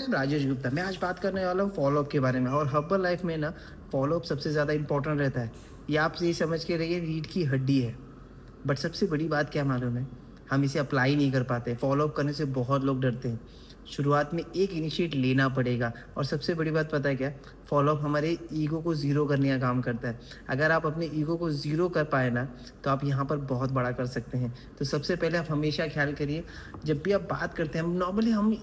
राजेश गुप्ता। मैं आज बात करने वाला हूँ फॉलोअप के बारे में। और हर्बल लाइफ में ना फॉलोअप सबसे ज़्यादा इंपॉर्टेंट रहता है। ये आप ये समझ के रहिए रीढ़ की हड्डी है। बट सबसे बड़ी बात क्या मालूम है, हम इसे अप्लाई नहीं कर पाते। फॉलोअप करने से बहुत लोग डरते हैं। शुरुआत में एक इनिशिएट लेना पड़ेगा। और सबसे बड़ी बात पता है क्या, फॉलोअप हमारे ईगो को ज़ीरो करने का काम करता है। अगर आप अपने ईगो को ज़ीरो कर पाए ना, तो आप यहाँ पर बहुत बड़ा कर सकते हैं। तो सबसे पहले आप हमेशा ख्याल करिए, जब भी आप बात करते हैं, हम नॉर्मली हम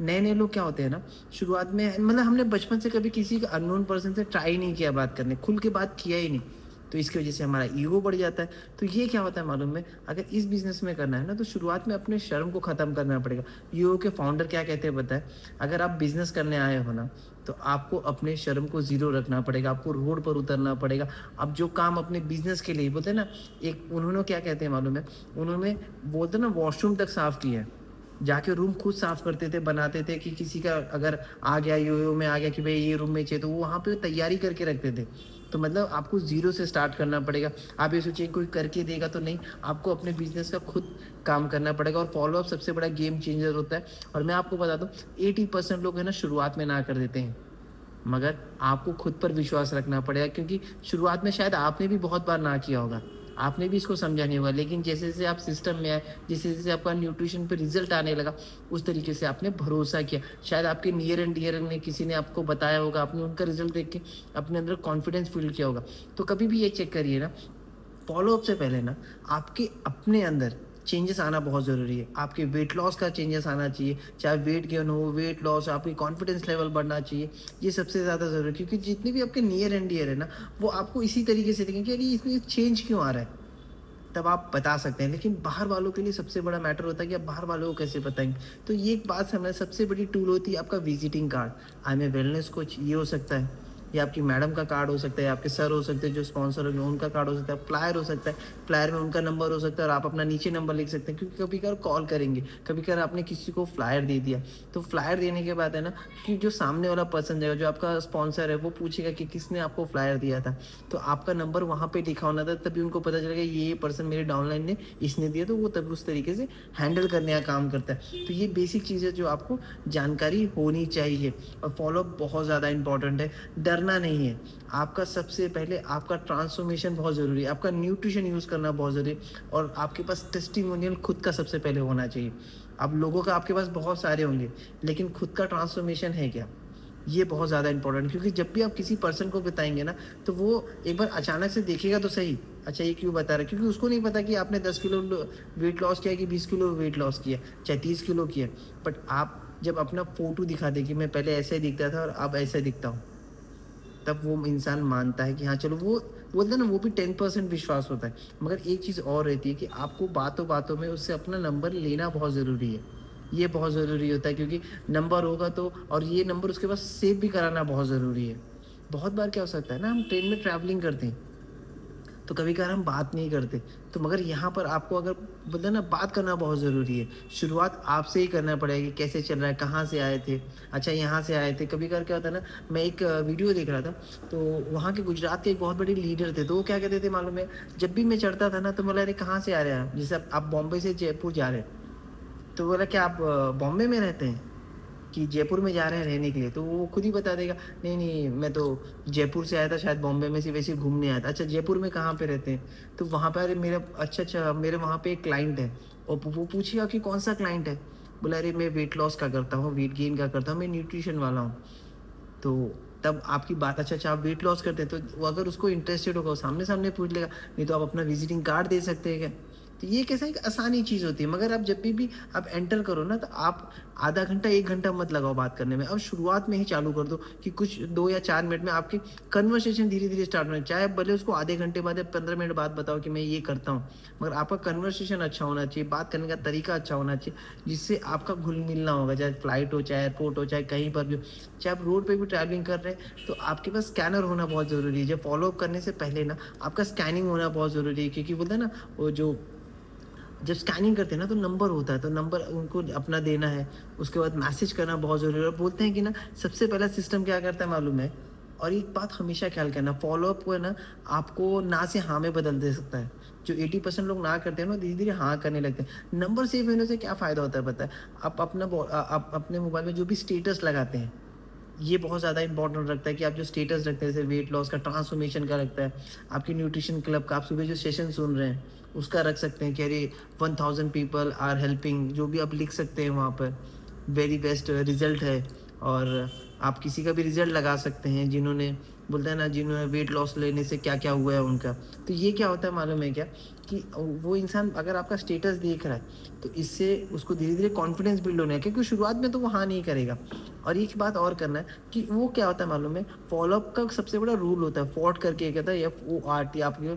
नए नए लोग क्या होते हैं ना, शुरुआत में मतलब हमने बचपन से कभी किसी अननोन पर्सन से ट्राई नहीं किया बात करने, खुल के बात किया ही नहीं। तो इसकी वजह से हमारा ईगो बढ़ जाता है। तो ये क्या होता है मालूम है, अगर इस बिज़नेस में करना है ना, तो शुरुआत में अपने शर्म को ख़त्म करना पड़ेगा। यूओ के फाउंडर क्या कहते हैं पता है, अगर आप बिज़नेस करने आए हो ना, तो आपको अपने शर्म को ज़ीरो रखना पड़ेगा, आपको रोड पर उतरना पड़ेगा। अब जो काम अपने बिज़नेस के लिए बोलते हैं ना, एक उन्होंने क्या कहते हैं मालूम है, उन्होंने बोलते हैं ना वॉशरूम तक साफ़ किया है। जाके रूम खुद साफ करते थे, बनाते थे कि किसी का अगर आ गया यो-यो में आ गया कि भई ये रूम में चाहिए, तो वो वहाँ पे तैयारी करके रखते थे। तो मतलब आपको ज़ीरो से स्टार्ट करना पड़ेगा। आप ये सोचिए कोई करके देगा तो नहीं, आपको अपने बिज़नेस का खुद काम करना पड़ेगा। और फ़ॉलो-अप सबसे बड़ा गेम चेंजर होता है। और मैं आपको बता दूँ, 80% लोग है ना शुरुआत में ना कर देते हैं। मगर आपको खुद पर विश्वास रखना पड़ेगा, क्योंकि शुरुआत में शायद आपने भी बहुत बार ना किया होगा। आपने भी इसको समझा नहीं होगा, लेकिन जैसे-जैसे आप सिस्टम में आए, जैसे-जैसे आपका न्यूट्रिशन पे रिज़ल्ट आने लगा, उस तरीके से आपने भरोसा किया। शायद आपके नियर एंड डियर ने किसी ने आपको बताया होगा, आपने उनका रिज़ल्ट देख के अपने अंदर कॉन्फिडेंस फ़ील किया होगा। तो कभी भी ये चेक करिए ना, फ़ॉलो-अप से पहले ना आपके अपने अंदर चेंजेस आना बहुत ज़रूरी है। आपके वेट लॉस का चेंजेस आना चाहिए, चाहे वेट गेन हो, वेट लॉस, आपकी कॉन्फिडेंस लेवल बढ़ना चाहिए। ये सबसे ज़्यादा ज़रूरी है, क्योंकि जितने भी आपके नियर एंड डियर है ना, वो आपको इसी तरीके से देखेंगे कि अरे इसमें चेंज क्यों आ रहा है? तब आप बता सकते हैं। लेकिन बाहर वालों के लिए सबसे बड़ा मैटर होता है कि आप बाहर वालों को कैसे बताएँगे। तो ये एक बात समझना, सबसे बड़ी टूल होती है आपका visiting card. I am a wellness coach, ये हो सकता है, या आपकी मैडम का कार्ड हो सकता है, आपके सर हो सकते हैं जो स्पॉन्सर होंगे उनका कार्ड हो सकता है, फ्लायर हो सकता है, फ्लायर में उनका नंबर हो सकता है और आप अपना नीचे नंबर लिख सकते हैं, क्योंकि कभी-कभार कॉल करेंगे, कभी-कभार आपने किसी को फ्लायर दे दिया, तो फ्लायर देने के बाद है ना, कि जो सामने वाला पर्सन रहेगा, जो आपका स्पॉन्सर है, वो पूछेगा कि किसने आपको फ्लायर दिया था। तो आपका नंबर वहाँ पे लिखा होना था, तभी उनको पता चलेगा ये पर्सन मेरे डाउनलाइन ने इसने दिया, तो वो तब उस तरीके से हैंडल करने का काम करता है। तो ये बेसिक चीज़ें जो आपको जानकारी होनी चाहिए। और फॉलोअप बहुत ज़्यादा इंपॉर्टेंट है, डरना नहीं है। आपका सबसे पहले आपका ट्रांसफॉर्मेशन बहुत ज़रूरी है, आपका न्यूट्रिशन यूज़ करना बहुत ज़रूरी है, और आपके पास टेस्टिमोनियल खुद का सबसे पहले होना चाहिए। अब लोगों का आपके पास बहुत सारे होंगे, लेकिन खुद का ट्रांसफॉर्मेशन है क्या? ये बहुत ज़्यादा इंपॉर्टेंट है, क्योंकि जब भी आप किसी पर्सन को बताएँगे ना, तो वो एक बार अचानक से देखेगा तो सही, अच्छा ये क्यों बता रहा है? क्योंकि उसको नहीं पता कि आपने 10 किलो वेट लॉस किया कि 20 किलो वेट लॉस किया, चाहे 30 किलो किया। बट आप जब अपना फ़ोटो दिखा दें कि मैं पहले ऐसे दिखता था और अब ऐसे दिखता हूँ, तब वो इंसान मानता है कि हाँ चलो, वो बोलते हैं ना, वो भी 10% विश्वास होता है। मगर एक चीज़ और रहती है कि आपको बातों-बातों में उससे अपना नंबर लेना बहुत ज़रूरी है। ये बहुत ज़रूरी होता है, क्योंकि नंबर होगा तो, और ये नंबर उसके पास सेव भी कराना बहुत ज़रूरी है। बहुत बार क्या हो सकता है ना, हम ट्रेन में ट्रैवलिंग करते हैं, तो कभी-कभार हम बात नहीं करते। तो मगर यहाँ पर आपको अगर बोलते हैं ना, बात करना बहुत ज़रूरी है। शुरुआत आपसे ही करना पड़ेगा कि कैसे चल रहा है, कहाँ से आए थे? अच्छा यहाँ से आए थे। कभी-कभार क्या होता है ना, मैं एक वीडियो देख रहा था, तो वहाँ के गुजरात के एक बहुत बड़े लीडर थे, तो वो क्या कहते थे मालूम है? जब भी मैं चढ़ता था ना, तो बोला, "अरे कहाँ से आ रहे हैं आप?" जैसे आप बॉम्बे से जयपुर जा रहे हैं, तो बोला, "क्या आप बॉम्बे में रहते हैं?" कि जयपुर में जा रहे हैं रहने के लिए, तो वो खुद ही बता देगा, नहीं, नहीं मैं तो जयपुर से आया था, शायद बॉम्बे में से वैसे ही घूमने आया था। अच्छा जयपुर में कहाँ पे रहते हैं? तो वहाँ पे, अरे मेरा अच्छा, मेरे वहाँ पे एक क्लाइंट है। और वो पूछेगा कि कौन-सा क्लाइंट है? बोला, अरे मैं वेट लॉस का करता हूँ, वेट गेन का करता हूँ, मैं न्यूट्रिशन वाला हूँ। तो तब आपकी बात, अच्छा आप वेट लॉस करते हैं, तो वो अगर उसको इंटरेस्टेड होगा, वो सामने-सामने पूछ लेगा, नहीं तो आप अपना विज़िटिंग कार्ड दे सकते हैं क्या? तो ये कैसा एक आसानी चीज़ होती है, मगर आप जब भी आप एंटर करो ना, तो आप आधा घंटा, 1 घंटा मत लगाओ बात करने में। अब शुरुआत में ही चालू कर दो कि कुछ 2 या 4 मिनट में आपकी कन्वर्सेशन धीरे-धीरे स्टार्ट होना, चाहे आप भले उसको आधे घंटे बाद या 15 मिनट बाद बताओ कि मैं ये करता हूँ। मगर आपका कन्वर्सेशन अच्छा होना चाहिए, बात करने का तरीका अच्छा होना चाहिए, जिससे आपका घुल-मिल ना होगा, चाहे फ्लाइट हो, चाहे एयरपोर्ट हो, चाहे कहीं पर भी हो। चाहे आप रोड पे भी ट्रैवलिंग कर रहे हैं, तो आपके पास स्कैनर होना बहुत ज़रूरी है। जब फ़ॉलो अप करने से पहले ना आपका स्कैनिंग होना बहुत ज़रूरी है, क्योंकि बोलते हैं ना, वो जो जब स्कैनिंग करते हैं ना, तो नंबर होता है, तो नंबर उनको अपना देना है, उसके बाद मैसेज करना बहुत ज़रूरी है। और बोलते हैं कि ना, सबसे पहला सिस्टम क्या करता है मालूम है? और एक बात हमेशा ख्याल करना, फ़ॉलो-अप को है ना, आपको ना से हाँ में बदल दे सकता है। जो 80% लोग ना करते हैं ना, धीरे-धीरे हाँ करने लगते हैं। नंबर सेव होने से क्या फ़ायदा होता है पता है? आप अपने मोबाइल में जो भी स्टेटस लगाते हैं, ये बहुत ज़्यादा इम्पोर्टेंट रखता है कि आप जो स्टेटस रखते हैं, जैसे वेट लॉस का, ट्रांसफॉर्मेशन का रखता है, आपके न्यूट्रिशन क्लब का, आप सुबह जो सेशन सुन रहे हैं, उसका रख सकते हैं कि अरे 1000 पीपल आर हेल्पिंग, जो भी आप लिख सकते हैं वहाँ पर, वेरी बेस्ट रिज़ल्ट है। और आप किसी का भी रिज़ल्ट लगा सकते हैं, जिन्होंने बोलते हैं ना, जिन्होंने वेट लॉस लेने से क्या-क्या हुआ है उनका। तो ये क्या होता है मालूम है क्या? कि वो इंसान अगर आपका स्टेटस देख रहा है, तो इससे उसको धीरे-धीरे कॉन्फिडेंस बिल्ड होना है, क्योंकि शुरुआत में तो वो हाँ नहीं करेगा। और एक बात और करना है कि वो क्या होता है मालूम है, फ़ॉलो-अप का सबसे बड़ा रूल होता है, फॉर्ट करके एक आता है, FORT, आपके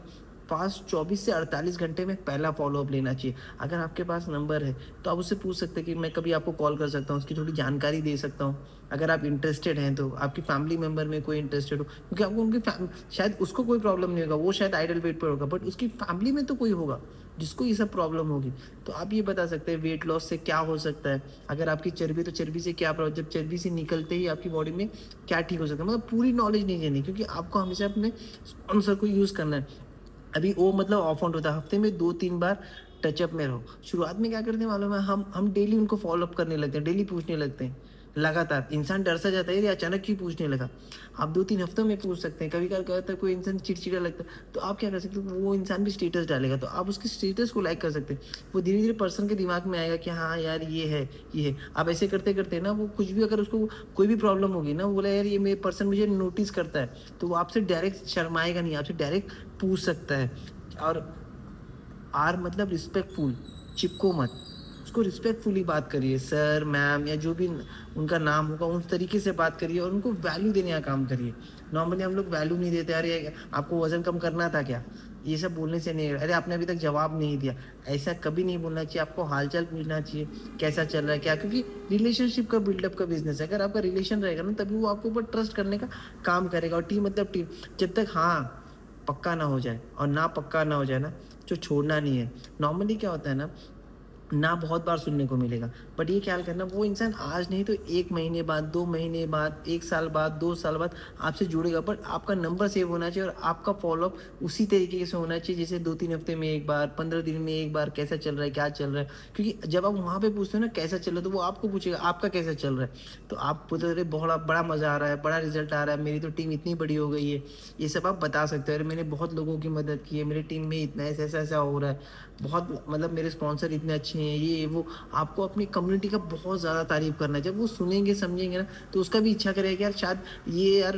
पास 24 से 48 घंटे में पहला फ़ॉलो-अप लेना चाहिए। अगर आपके पास नंबर है, तो आप उससे पूछ सकते हैं कि मैं कभी आपको कॉल कर सकता हूँ, उसकी थोड़ी जानकारी दे सकता हूँ। अगर आप इंटरेस्टेड हैं तो, आपकी फैमिली मेंबर में कोई इंटरेस्टेड हो, क्योंकि आपको उनकी शायद उसको कोई प्रॉब्लम नहीं होगा, वो शायद आइडल वेट पर होगा, बट उसकी फैमिली में तो कोई होगा, जिसको ये सब प्रॉब्लम होगी। तो आप ये बता सकते हैं वेट लॉस से क्या हो सकता है, अगर आपकी चर्बी, तो चर्बी से क्या जब चर्बी से निकलते ही आपकी बॉडी में क्या ठीक हो सकता है, मतलब पूरी नॉलेज नहीं देनी, क्योंकि आपको हमेशा अपने स्पॉन्सर को यूज़ करना है। अभी वो मतलब ऑफ ऑन होता है, हफ्ते में 2-3 बार टचअप में रहो। शुरुआत में क्या करते हैं मालूम है, हम डेली उनको फ़ॉलो अप करने लगते हैं, डेली पूछने लगते हैं, लगातार। इंसान डर सा जाता है, ये अचानक क्यों पूछने लगा? आप 2-3 हफ्तों में पूछ सकते हैं। कभी-कभार क्या होता है, कोई इंसान चिड़चिड़ा लगता है, तो आप क्या कर सकते हो, वो इंसान भी स्टेटस डालेगा, तो आप उसके स्टेटस को लाइक कर सकते हैं। वो धीरे-धीरे पर्सन के दिमाग में आएगा कि हाँ यार, ये है, ये है। आप ऐसे करते-करते ना, वो कुछ भी, अगर उसको कोई भी प्रॉब्लम होगी ना, वो बोला यार ये मेरे पर्सन मुझे नोटिस करता है, तो वो आपसे डायरेक्ट शर्माएगा नहीं, आपसे डायरेक्ट पूछ सकता है। और आर मतलब रिस्पेक्टफुल, चिपको मत। उसको रिस्पेक्टफुली बात करिए, सर, मैम, या जो भी उनका नाम होगा, उस तरीके से बात करिए और उनको वैल्यू देने का काम करिए। नॉर्मली हम लोग वैल्यू नहीं देते, अरे आपको वज़न कम करना था क्या? ये सब बोलने से नहीं, अरे आपने अभी तक जवाब नहीं दिया। ऐसा कभी नहीं बोलना चाहिए, आपको हाल-चाल पूछना चाहिए, कैसा चल रहा है, क्या? क्योंकि रिलेशनशिप का बिल्डअप का बिज़नेस है। अगर आपका रिलेशन रहेगा ना, तभी वो आपके ऊपर ट्रस्ट करने का काम करेगा। और टीम मतलब टीम, जब तक हाँ पक्का ना हो जाए और ना पक्का ना हो जाए ना, जो छोड़ना नहीं है। नॉर्मली क्या होता है ना बहुत बार सुनने को मिलेगा, बट ये ख्याल करना, वो इंसान आज नहीं तो 1 महीने बाद, 2 महीने बाद, 1 साल बाद, 2 साल बाद आपसे जुड़ेगा, बट आपका नंबर सेव होना चाहिए और आपका फ़ॉलो-अप उसी तरीके से होना चाहिए, जैसे 2-3 हफ्ते में 1 बार, 15 दिन में 1 बार, कैसा चल रहा है, क्या चल रहा है? क्योंकि जब आप वहाँ पे पूछते हो ना कैसा चल रहा है, तो वो आपको पूछेगा आपका कैसा चल रहा है? तो आप बोलते हो, अरे बड़ा बड़ा मज़ा आ रहा है, बड़ा रिज़ल्ट आ रहा है, मेरी तो टीम इतनी बड़ी हो गई है। ये सब आप बता सकते हो, अरे मैंने बहुत लोगों की मदद की है, मेरी टीम में इतना ऐसा-ऐसा हो रहा है, बहुत मतलब मेरे स्पॉन्सर इतने अच्छे हैं, ये वो। आपको अपनी कम्युनिटी का बहुत ज़्यादा तारीफ़ करना है। जब वो सुनेंगे, समझेंगे ना, तो उसका भी इच्छा करेगा कि यार शायद ये यार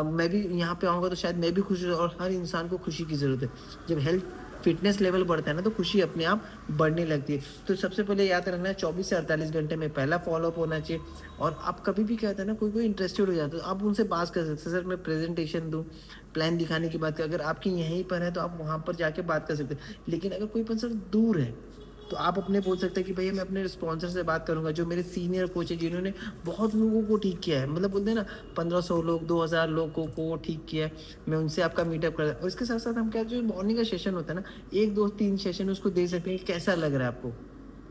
मैं भी यहाँ पे आऊँगा तो शायद मैं भी खुश हो, और हर इंसान को खुशी की ज़रूरत है। जब हेल्थ फिटनेस लेवल बढ़ता है ना, तो खुशी अपने आप बढ़ने लगती है। तो सबसे पहले याद रखना है, 24 से 48 घंटे में पहला फ़ॉलो-अप होना चाहिए। और आप कभी भी क्या होता है ना, कोई इंटरेस्टेड हो जाता है, तो आप उनसे बात कर सकते हैं, सर मैं प्रेज़ेंटेशन दूँ, प्लान दिखाने की बात करें। अगर आपकी यहीं पर है, तो आप वहाँ पर जाके बात कर सकते हैं। लेकिन अगर कोई पर्सन दूर है, तो आप अपने बोल सकते हैं कि भैया मैं अपने स्पॉन्सर से बात करूँगा, जो मेरे सीनियर कोच है, जिन्होंने बहुत लोगों को ठीक किया है। मतलब बोलते हैं ना, 1500 लोग, 2000 लोगों को ठीक किया है, मैं उनसे आपका मीटअप कर, और इसके साथ-साथ हम क्या, जो मॉर्निंग का सेशन होता है ना, 1, 2, 3 सेशन उसको दे सकते हैं कि कैसा लग रहा है आपको।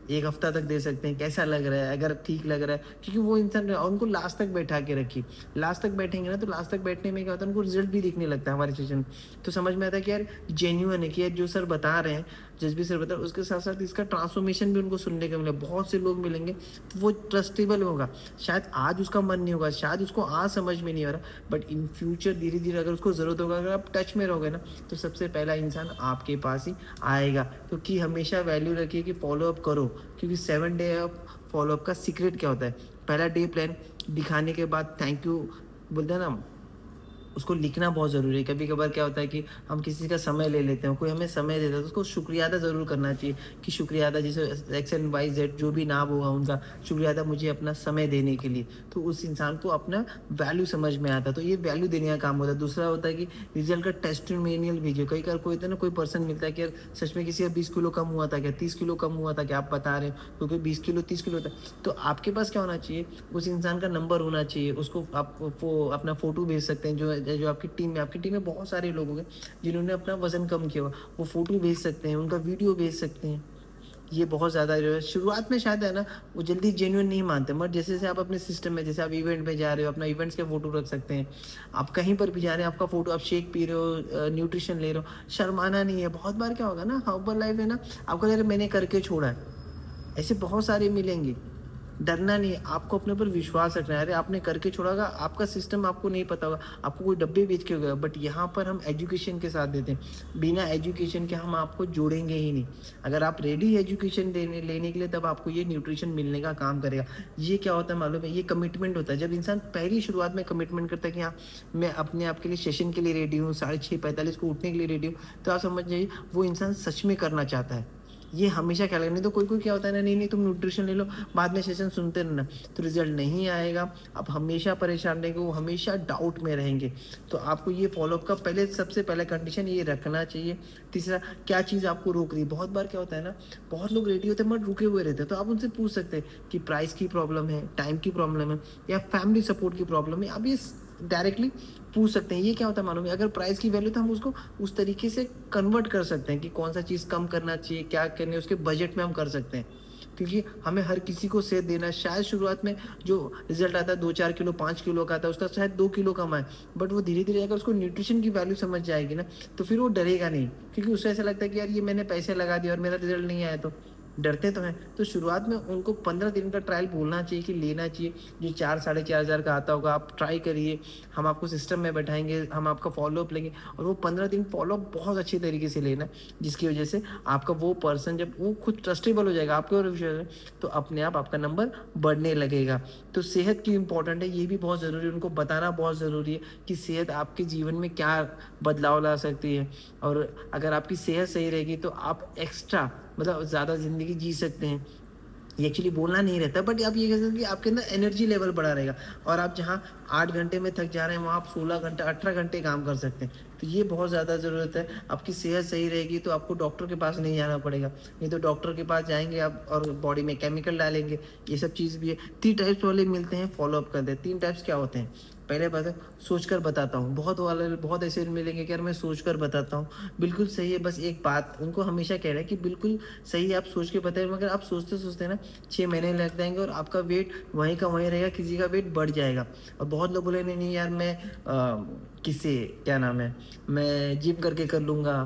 1 हफ्ता तक दे सकते हैं, कैसा लग रहा है, अगर ठीक लग रहा है, क्योंकि वो इंसान, और उनको लास्ट तक बैठा के रखिए। लास्ट तक बैठेंगे ना, तो लास्ट तक बैठने में क्या होता है, उनको रिज़ल्ट भी दिखने लगता है हमारे सेशन में। तो समझ में आता है कि यार जेन्युइन है, कि यार जो सर बता रहे हैं, जसबीर सर बता रहे हैं, उसके साथ-साथ इसका ट्रांसफॉर्मेशन भी उनको सुनने को मिला। बहुत से लोग मिलेंगे, तो वो ट्रस्टेबल होगा। शायद आज उसका मन नहीं होगा, शायद उसको आज समझ में नहीं आ रहा, बट इन फ्यूचर धीरे-धीरे अगर उसको ज़रूरत होगा, अगर आप टच में रहोगे ना, तो सबसे पहला इंसान आपके पास ही आएगा। क्योंकि हमेशा वैल्यू रखिए कि फ़ॉलो-अप करो, क्योंकि 7 डे ऑफ फ़ॉलो-अप का सीक्रेट क्या होता है? पहला डे प्लान दिखाने के बाद थैंक यू बोलते हैं ना, उसको लिखना बहुत ज़रूरी है। कभी-कभार क्या होता है कि हम किसी का समय ले लेते हैं, कोई हमें समय देता है, तो उसको शुक्रिया अदा ज़रूर करना चाहिए कि शुक्रिया अदा, जैसे एक्स एंड वाई ज़ेड जो भी नाम होगा उनका, शुक्रिया अदा मुझे अपना समय देने के लिए। तो उस इंसान को अपना वैल्यू समझ में आता है, तो ये वैल्यू देने का काम होता है। दूसरा होता है कि रिज़ल्ट का टेस्टिमोनियल भेजिए। कई बार कोई होता है ना, कोई पर्सन मिलता है कि यार सच में किसी का 20 किलो कम हुआ था क्या? 30 किलो कम हुआ था क्या? आप बता रहे हो, क्योंकि 20 किलो 30 किलो था। तो आपके पास क्या होना चाहिए, उस इंसान का नंबर होना चाहिए, उसको आप वो अपना फ़ोटो भेज सकते हैं, जो आपकी टीम में बहुत सारे लोग होंगे जिन्होंने अपना वज़न कम किया हुआ, वो फ़ोटो भेज सकते हैं, उनका वीडियो भेज सकते हैं। ये बहुत ज़्यादा जो है शुरुआत में शायद है ना, वो जल्दी जेन्युइन नहीं मानते, मगर जैसे-जैसे आप अपने सिस्टम में, जैसे आप इवेंट में जा रहे हो, अपना इवेंट्स के फ़ोटो रख सकते हैं। आप कहीं पर भी जा रहे हैं, आपका फ़ोटो, आप शेक पी रहे हो, न्यूट्रिशन ले रहे हो, शर्माना नहीं है। बहुत बार क्या होगा ना, हर्बल लाइफ़ है ना, आपको लग रहा है मैंने करके छोड़ा है। ऐसे बहुत सारे मिलेंगे। डरना नहीं है, आपको अपने ऊपर विश्वास रखना है। अरे आपने करके छोड़ा होगा, आपका सिस्टम आपको नहीं पता होगा, आपको कोई डब्बे बेच के होगा, बट यहाँ पर हम एजुकेशन के साथ देते हैं। बिना एजुकेशन के हम आपको जोड़ेंगे ही नहीं। अगर आप रेडी एजुकेशन देने लेने के लिए, तब आपको ये न्यूट्रिशन मिलने का काम करेगा। ये क्या होता है मालूम है? ये कमिटमेंट होता है। जब इंसान पहली शुरुआत में कमिटमेंट करता है कि हाँ, मैं अपने आप के लिए सेशन के लिए रेडी हूँ, 6:30-45 को उठने के लिए रेडी हूँ, तो आप समझ जाइए वो इंसान सच में करना चाहता है। ये हमेशा ख्याल रखना। नहीं तो कोई-कोई क्या होता है ना, नहीं-नहीं तुम न्यूट्रिशन ले लो, बाद में सेशन सुनते रहना, तो रिज़ल्ट नहीं आएगा। आप हमेशा परेशान रहेंगे, वो हमेशा डाउट में रहेंगे। तो आपको ये फ़ॉलो-अप का पहले, सबसे पहला कंडीशन ये रखना चाहिए। तीसरा, क्या चीज़ आपको रोक रही है? बहुत बार क्या होता है ना, बहुत लोग रेडी होते हैं बट रुके हुए रहते हैं। तो आप उनसे पूछ सकते हैं कि प्राइस की प्रॉब्लम है, टाइम की प्रॉब्लम है, या फैमिली सपोर्ट की प्रॉब्लम है। आप ये डायरेक्टली पूछ सकते हैं। ये क्या होता है मालूम है? अगर प्राइस की वैल्यू, तो हम उसको उस तरीके से कन्वर्ट कर सकते हैं कि कौन-सा चीज़ कम करना चाहिए, क्या करना है, उसके बजट में हम कर सकते हैं। क्योंकि हमें हर किसी को सेध देना है। शायद शुरुआत में जो रिज़ल्ट आता है 2-4 किलो, 5 किलो का आता है, उसका शायद 2 किलो कम आए। बट वो धीरे-धीरे अगर उसको न्यूट्रिशन की वैल्यू समझ जाएगी ना, तो फिर वो डरेगा नहीं। क्योंकि उसे ऐसा लगता है कि यार ये मैंने पैसे लगा दिए और मेरा रिज़ल्ट नहीं आया तो। डरते तो हैं। तो शुरुआत में उनको 15 दिन का ट्रायल बोलना चाहिए कि लेना चाहिए। जो 4 साढ़े 4 हज़ार का आता होगा, आप ट्राई करिए। हम आपको सिस्टम में बैठाएँगे, हम आपका फ़ॉलो-अप लेंगे, और वो 15 दिन फ़ॉलो-अप बहुत अच्छे तरीके से लेना, जिसकी वजह से आपका वो पर्सन, जब वो खुद ट्रस्टेबल हो जाएगा आपके ऊपर विश्वास है, तो अपने आप आपका नंबर बढ़ने लगेगा। तो सेहत की इम्पोर्टेंट है, ये भी बहुत ज़रूरी है, उनको बताना बहुत ज़रूरी है कि सेहत आपके जीवन में क्या बदलाव ला सकती है। और अगर आपकी सेहत सही रहेगी, तो आप एक्स्ट्रा, मतलब ज़्यादा ज़िंदगी जी सकते हैं। ये एक्चुअली बोलना नहीं रहता, बट आप ये कह सकते हैं कि आपके अंदर एनर्जी लेवल बढ़ा रहेगा, और आप जहाँ 8 घंटे में थक जा रहे हैं, वहाँ आप 16 घंटे, 18 घंटे काम कर सकते हैं। तो ये बहुत ज़्यादा ज़रूरत है। आपकी सेहत सही रहेगी, तो आपको डॉक्टर के पास नहीं जाना पड़ेगा। नहीं तो डॉक्टर के पास जाएँगे आप, और बॉडी में केमिकल डालेंगे, ये सब चीज़ भी है। 3 टाइप्स वाले मिलते हैं, फ़ॉलो-अप करते हैं। 3 टाइप्स क्या होते हैं? पहले बात है, सोचकर बताता हूँ। बहुत ऐसे मिलेंगे कि यार मैं सोचकर बताता हूँ। बिल्कुल सही है, बस एक बात उनको हमेशा कह रहा है कि बिल्कुल सही है, आप सोच के बताइए, मगर आप सोचते-सोचते ना 6 महीने लग जाएँगे, और आपका वेट वहीं का वहीं रहेगा, किसी का वेट बढ़ जाएगा। और बहुत लोग बोले, नहीं-नहीं यार, मैं किससे, क्या नाम है, मैं जिम करके कर लूँगा,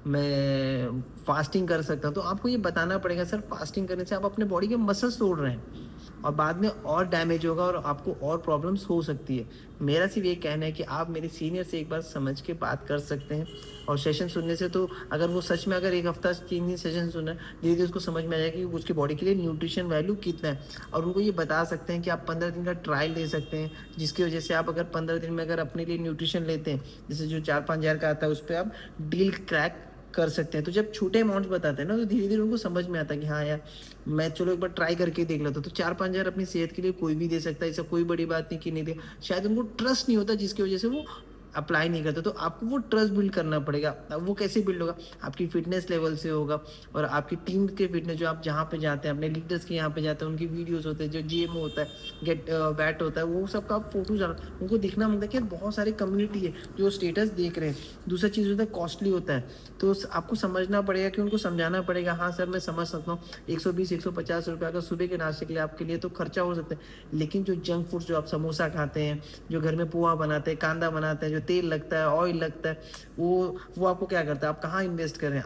मैं फास्टिंग कर सकता हूँ। तो आपको ये बताना पड़ेगा, सर फास्टिंग करने से आप अपने बॉडी के मसल्स तोड़ रहे हैं, और बाद में और डैमेज होगा, और आपको और प्रॉब्लम्स हो सकती है। मेरा सिर्फ़ ये कहना है कि आप मेरे सीनियर से एक बार समझ के बात कर सकते हैं, और सेशन सुनने से, तो अगर वो सच में अगर 1 हफ़्ता 3 दिन सेशन सुना है, धीरे-धीरे उसको समझ में आ जाएगा कि उसकी बॉडी के लिए न्यूट्रिशन वैल्यू कितना है। और उनको ये बता सकते हैं कि आप 15 दिन का ट्रायल ले सकते हैं, जिसकी वजह से आप अगर 15 दिन में अगर अपने लिए न्यूट्रिशन लेते हैं, जैसे जो 4-5 हज़ार का आता है, उस पे आप डील क्रैक कर सकते हैं। तो जब छोटे अमाउंट्स बताते हैं ना, तो धीरे-धीरे उनको समझ में आता है कि हाँ यार, मैं चलो एक बार ट्राई करके देख लेता हूँ। तो 4-5 हज़ार अपनी सेहत के लिए कोई भी दे सकता है, ऐसा कोई बड़ी बात नहीं कि नहीं दे। शायद उनको ट्रस्ट नहीं होता, जिसकी वजह से वो अप्लाई नहीं करते। तो आपको वो ट्रस्ट बिल्ड करना पड़ेगा। अब वो कैसे बिल्ड होगा? आपकी फिटनेस लेवल से होगा, और आपकी टीम के फिटनेस, जो आप जहाँ पे जाते हैं, अपने लीडर्स के यहाँ पे जाते हैं, उनकी वीडियोज़ होते हैं, जो जीएमओ होता है, वैट होता है, वो सब का आप फ़ोटोज़ उनको दिखना मिलता है कि यार बहुत सारी कम्युनिटी है जो स्टेटस देख रहे हैं। दूसरा चीज़ होता है, कॉस्टली होता है। तो आपको समझना पड़ेगा, कि उनको समझाना पड़ेगा, हाँ सर मैं समझ सकता हूँ, 120-150 रुपये अगर सुबह के नाश्ते के लिए आपके लिए तो खर्चा हो सकता है। लेकिन जो जंक फूड्स, जो आप समोसा खाते हैं, जो घर में पोहा बनाते हैं, कांदा बनाते हैं, जो तेल लगता है, ऑयल लगता है, वो आपको क्या करता है? आप कहाँ इन्वेस्ट कर रहे हैं?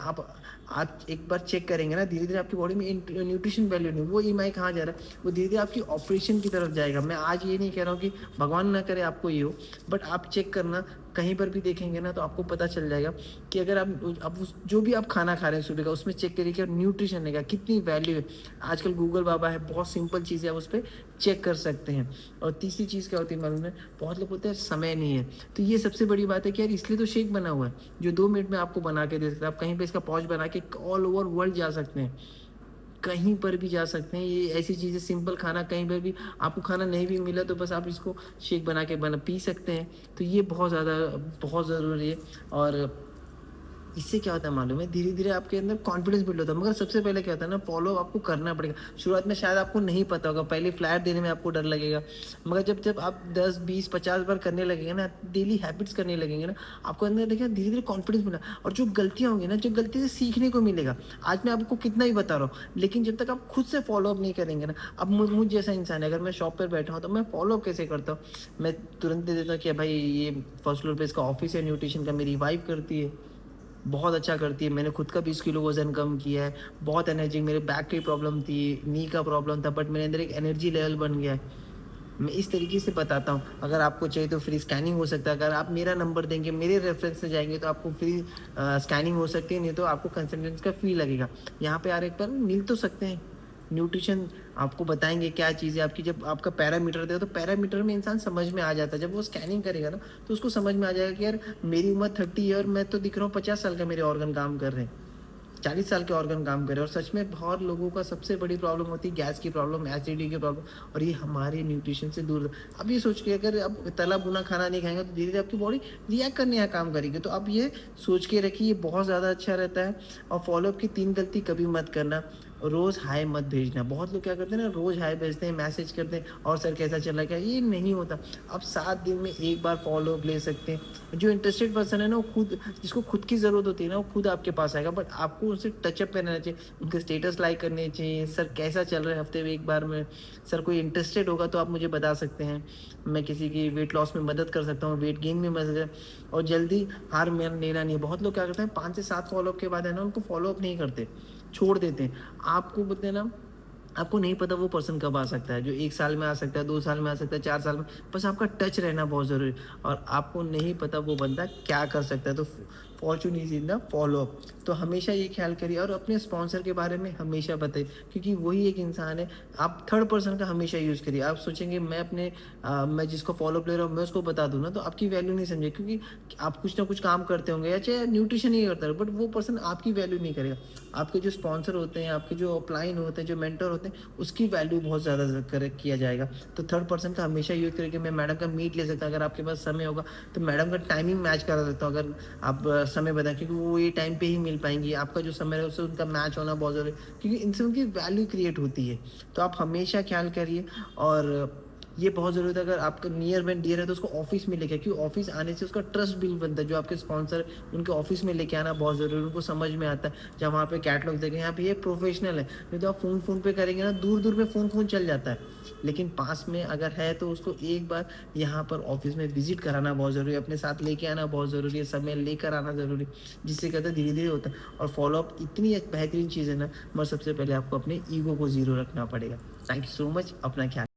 आप एक बार चेक करेंगे ना, धीरे-धीरे आपकी बॉडी में न्यूट्रिशन वैल्यू नहीं, वो ईएमआई कहाँ जा रहा है? वो धीरे-धीरे आपकी ऑपरेशन की तरफ जाएगा। मैं आज ये नहीं कह रहा हूँ कि भगवान ना करे आपको ये हो, बट आप चेक करना, कहीं पर भी देखेंगे ना, तो आपको पता चल जाएगा कि अगर आप जो भी आप खाना खा रहे हैं सुबह का, उसमें चेक करिए कि न्यूट्रिशन है क्या, कितनी वैल्यू है। आजकल गूगल बाबा है, बहुत सिंपल चीज़ें आप उस पे चेक कर सकते हैं। और तीसरी चीज़ क्या होती है मालूम है? बहुत लोग बोलते हैं समय नहीं है, तो ये सबसे बड़ी बात है कि यार इसलिए तो शेक बना हुआ है, जो 2 मिनट में आपको बना के दे सकता है। आप कहीं पे इसका पाउच बना के ऑल ओवर वर्ल्ड जा सकते हैं, कहीं पर भी जा सकते हैं। ये ऐसी चीज़ें, सिंपल खाना, कहीं पर भी आपको खाना नहीं भी मिला, तो बस आप इसको शेक बना के पी सकते हैं। तो ये बहुत ज़्यादा, बहुत ज़रूरी है। और इससे क्या होता है मालूम है, धीरे-धीरे आपके अंदर कॉन्फिडेंस बिल्ड होता है। मगर सबसे पहले क्या होता है ना, फ़ॉलो आपको करना पड़ेगा। शुरुआत में शायद आपको नहीं पता होगा, पहले फ्लैट देने में आपको डर लगेगा। मगर जब जब आप 10, 20, 50 बार करने लगेंगे ना, डेली हैबिट्स करने लगेंगे ना, आपको अंदर देखिए धीरे-धीरे कॉन्फिडेंस मिला और जो गलतियाँ होंगी ना, जो गलती से सीखने को मिलेगा। आज मैं आपको कितना ही बता रहा हूँ, लेकिन जब तक आप खुद से फ़ॉलो अप नहीं करेंगे ना, अब मुझ जैसा इंसान है, अगर मैं शॉप पर बैठा हूँ, तो मैं फ़ॉलो अप कैसे करता हूँ? मैं तुरंत दे देता हूँ कि भाई ये फर्स्ट फ्लोर पे इसका ऑफ़िस है न्यूट्रिशन का, मेरी वाइफ़ करती है। बहुत अच्छा करती है, मैंने खुद का 20 किलो वज़न कम किया है, बहुत एनर्जी, मेरे बैक की प्रॉब्लम थी, नी का प्रॉब्लम था, बट मेरे अंदर एक एनर्जी लेवल बन गया है। मैं इस तरीके से बताता हूँ, अगर आपको चाहिए तो फ्री स्कैनिंग हो सकता है, अगर आप मेरा नंबर देंगे, मेरे रेफ़रेंस से जाएँगे तो आपको फ्री स्कैनिंग हो सकती है, नहीं तो आपको कंसल्टेंट का फ़ी लगेगा। यहाँ पे आने पर मिल तो सकते हैं, न्यूट्रिशन आपको बताएँगे क्या चीज़ है आपकी, जब आपका पैरामीटर देगा तो पैरामीटर में इंसान समझ में आ जाता है, जब वो स्कैनिंग करेगा ना, तो उसको समझ में आ जाएगा कि यार मेरी उम्र 30 है और मैं तो दिख रहा हूँ 50 साल का, मेरे ऑर्गन काम कर रहे हैं। 40 साल के ऑर्गन काम कर रहे हैं और सच में बहुत लोगों का सबसे बड़ी प्रॉब्लम होती है गैस की प्रॉब्लम, एसिडिटी की प्रॉब्लम और ये हमारे न्यूट्रिशन से दूर। अब ये सोच के अगर आप तला भुना खाना नहीं खाएँगे तो धीरे-धीरे आपकी बॉडी रिएक्ट करने का काम करेगी। तो आप ये सोच के रखिए, ये बहुत ज़्यादा अच्छा रहता है और फ़ॉलो-अप की 3 गलती कभी मत करना। रोज़ हाय मत भेजना। बहुत लोग क्या करते हैं ना, रोज़ हाय भेजते हैं, मैसेज करते हैं और सर कैसा चल रहा है क्या? ये नहीं होता। आप 7 दिन में 1 बार फ़ॉलो-अप ले सकते हैं। जो इंटरेस्टेड पर्सन है ना, वो खुद, जिसको खुद की ज़रूरत होती है ना, वो खुद आपके पास आएगा, बट आपको उनसे टचअप में रहना चाहिए, उनके स्टेटस लाइक करने चाहिए, सर कैसा चल रहा है हफ्ते में 1 बार में, सर कोई इंटरेस्टेड होगा तो आप मुझे बता सकते हैं, मैं किसी की वेट लॉस में मदद कर सकता हूँ, वेट गेन में मदद। और जल्दी हार मान लेना नहीं है। बहुत लोग क्या करते हैं 5 से 7 फ़ॉलो-अप के बाद है ना, उनको फ़ॉलो-अप नहीं करते, छोड़ देते हैं। आपको बोलते हैं ना, आपको नहीं पता वो पर्सन कब आ सकता है, जो 1 साल में आ सकता है, 2 साल में आ सकता है, 4 साल में, बस आपका टच रहना बहुत ज़रूरी है और आपको नहीं पता वो बंदा क्या कर सकता है, तो fortune is in the follow-up. तो हमेशा ये ख़्याल करिए और अपने स्पॉन्सर के बारे में हमेशा बताइए, क्योंकि वही एक इंसान है। आप थर्ड पर्सन का हमेशा यूज़ करिए। आप सोचेंगे मैं जिसको फ़ॉलो-अप ले रहा हूँ, मैं उसको बता दूँ ना, तो आपकी वैल्यू नहीं समझेगा, क्योंकि आप कुछ ना कुछ काम करते होंगे या चाहे न्यूट्रिशन ही करता है, बट वो पर्सन आपकी वैल्यू नहीं करेगा। आपके जो स्पॉन्सर होते हैं, आपके जो अपलाइन होते हैं, जो मेंटर होते हैं, उसकी वैल्यू बहुत ज़्यादा किया जाएगा। तो थर्ड पर्सन का हमेशा यूज़ करके मैं मैडम का मीट ले सकता हूँ, अगर आपके पास समय होगा तो मैडम का टाइमिंग मैच करा सकता हूँ, अगर आप समय बताएं, क्योंकि वो ये टाइम पे ही मिल पाएंगी। आपका जो समय है उससे उनका मैच होना बहुत ज़रूरी है, क्योंकि इनसे उनकी वैल्यू क्रिएट होती है। तो आप हमेशा ख्याल करिए और ये बहुत ज़रूरी है, अगर आपका नियर एंड डियर है तो उसको ऑफिस में लेके, क्योंकि ऑफिस आने से उसका ट्रस्ट बिल्ड बनता है। जो आपके स्पॉन्सर, उनके ऑफिस में लेके आना बहुत ज़रूरी है, उनको समझ में आता है। जब वहाँ पे कैटलॉग देखें, यहाँ पे ये प्रोफेशनल है, नहीं तो आप फ़ोन पे करेंगे ना, दूर-दूर में फ़ोन चल जाता है। लेकिन पास में अगर है तो उसको एक बार यहाँ पर ऑफिस में विज़िट कराना बहुत ज़रूरी है, अपने साथ लेके आना बहुत ज़रूरी है, समय लेकर आना ज़रूरी है, जिससे क्या होता है धीरे-धीरे होता है। और फ़ॉलो-अप इतनी एक बेहतरीन चीज़ है ना, मगर सबसे पहले आपको अपने ईगो को ज़ीरो रखना पड़ेगा। थैंक यू सो मच, अपना ख्याल